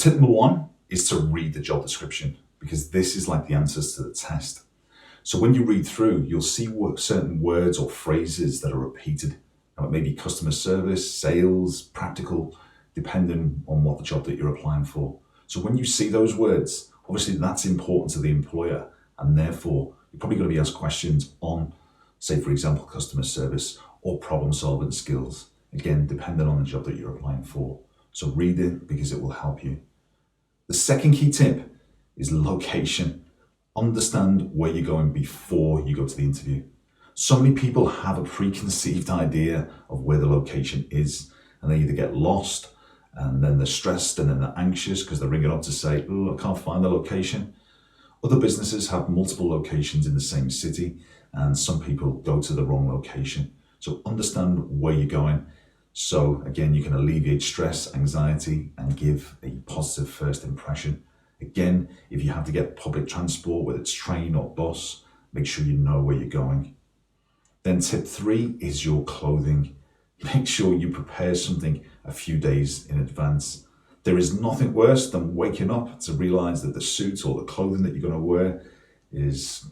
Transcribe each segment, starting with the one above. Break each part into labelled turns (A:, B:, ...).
A: tip number one is to read the job description, because this is like the answers to the test. So when you read through, you'll see certain words or phrases that are repeated. Now, it may be customer service, sales, practical, depending on what the job that you're applying for. So when you see those words, obviously that's important to the employer, and therefore you're probably going to be asked questions on, say, for example, customer service or problem solving skills. Again, depending on the job that you're applying for. So read it because it will help you. The second key tip is location. Understand where you're going before you go to the interview. So many people have a preconceived idea of where the location is, and they either get lost and then they're stressed and then they're anxious because they're ringing up to say, oh, I can't find the location. Other businesses have multiple locations in the same city, and some people go to the wrong location. So understand where you're going. So again, you can alleviate stress, anxiety, and give a positive first impression. Again, if you have to get public transport, whether it's train or bus, make sure you know where you're going. Then tip 3 is your clothing. Make sure you prepare something a few days in advance. There is nothing worse than waking up to realize that the suit or the clothing that you're going to wear is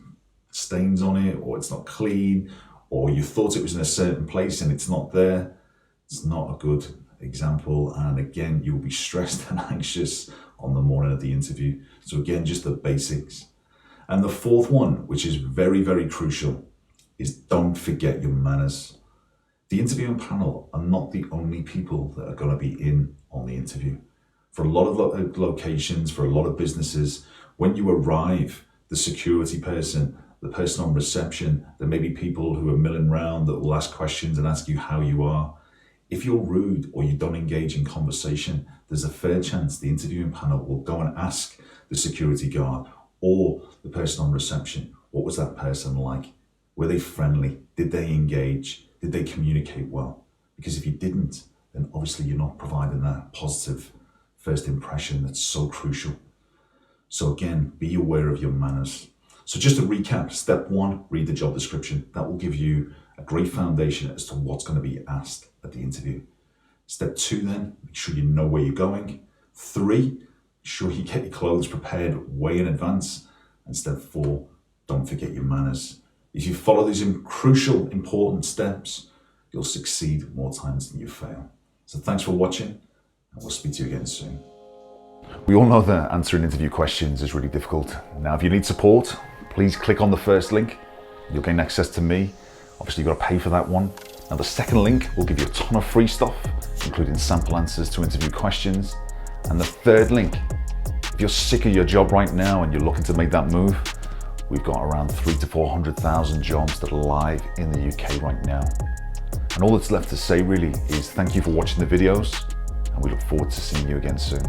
A: stains on it, or it's not clean, or you thought it was in a certain place and it's not there. It's not a good example, and again, you'll be stressed and anxious on the morning of the interview. So again, just the basics. And the fourth one, which is very, very crucial, is don't forget your manners. The interviewing panel are not the only people that are going to be in on the interview. For a lot of locations, for a lot of businesses, when you arrive, the security person, the person on reception, there may be people who are milling around that will ask questions and ask you how you are. If you're rude or you don't engage in conversation, there's a fair chance the interviewing panel will go and ask the security guard or the person on reception, what was that person like? Were they friendly? Did they engage? Did they communicate well? Because if you didn't, then obviously you're not providing that positive first impression that's so crucial. So again, be aware of your manners. So just to recap, step 1, read the job description. That will give you a great foundation as to what's going to be asked at the interview. Step 2 then, make sure you know where you're going. 3, make sure you get your clothes prepared way in advance. And step 4, don't forget your manners. If you follow these crucial, important steps, you'll succeed more times than you fail. So thanks for watching, and we'll speak to you again soon. We all know that answering interview questions is really difficult. Now, if you need support, please click on the first link. You'll gain access to me. Obviously, you've got to pay for that one. Now, the second link will give you a ton of free stuff, including sample answers to interview questions. And the third link, if you're sick of your job right now and you're looking to make that move, we've got around 300,000 to 400,000 jobs that are live in the UK right now. And all that's left to say really is thank you for watching the videos, and we look forward to seeing you again soon.